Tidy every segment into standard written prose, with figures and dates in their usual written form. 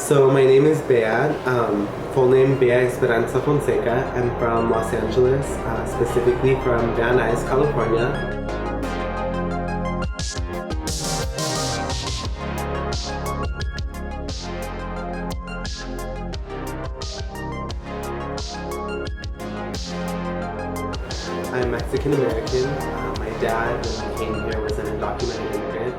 So my name is Bea, full name Bea Fonseca. I'm from Los Angeles, specifically from Van Nuys, California. I'm Mexican American. My dad, when he came here, was an undocumented immigrant.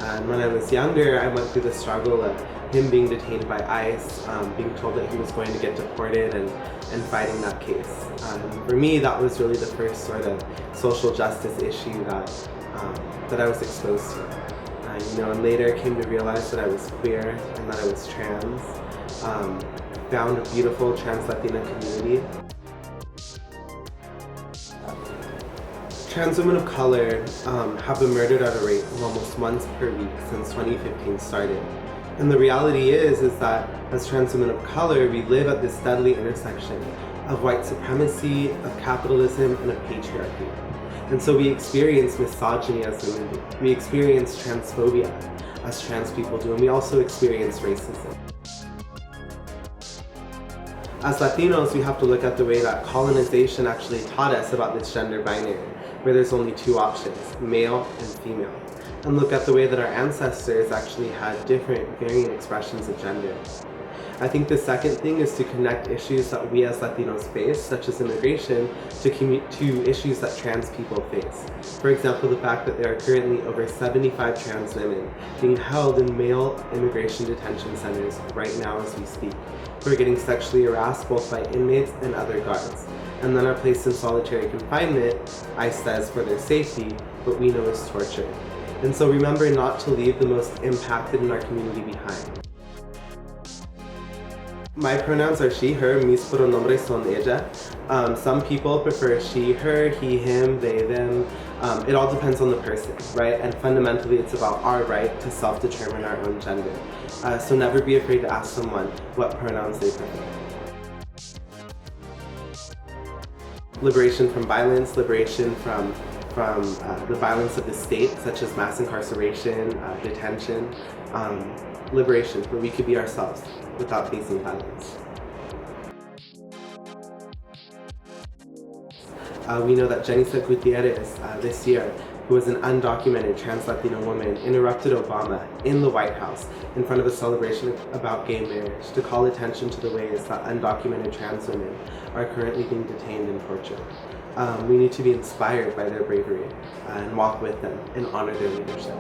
And when I was younger, I went through the struggle of him being detained by ICE, being told that he was going to get deported, and fighting that case. For me, that was really the first sort of social justice issue that I was exposed to. And later came to realize that I was queer and that I was trans. Found a beautiful trans-Latina community. Trans women of color have been murdered at a rate of almost once per week since 2015 started. And the reality is that as trans women of color, we live at this deadly intersection of white supremacy, of capitalism, and of patriarchy. And so we experience misogyny as women do. We experience transphobia as trans people do, and we also experience racism. As Latinos, we have to look at the way that colonization actually taught us about this gender binary, where there's only two options, male and female, and look at the way that our ancestors actually had different varying expressions of gender. I think the second thing is to connect issues that we as Latinos face, such as immigration, to issues that trans people face. For example, the fact that there are currently over 75 trans women being held in male immigration detention centers right now as we speak, who are getting sexually harassed both by inmates and other guards, and then are placed in solitary confinement, ICE says, for their safety, but we know is torture. And so remember not to leave the most impacted in our community behind. My pronouns are she, her, mis pronombres son ella. Some people prefer she, her, he, him, they, them. It all depends on the person, right? And fundamentally it's about our right to self-determine our own gender. So never be afraid to ask someone what pronouns they prefer. Liberation from violence, liberation from the violence of the state, such as mass incarceration, detention, liberation, where we could be ourselves without facing violence. We know that Jenisa Gutierrez this year, who was an undocumented trans-Latina woman, interrupted Obama in the White House in front of a celebration about gay marriage to call attention to the ways that undocumented trans women are currently being detained and tortured. We need to be inspired by their bravery and walk with them and honor their leadership.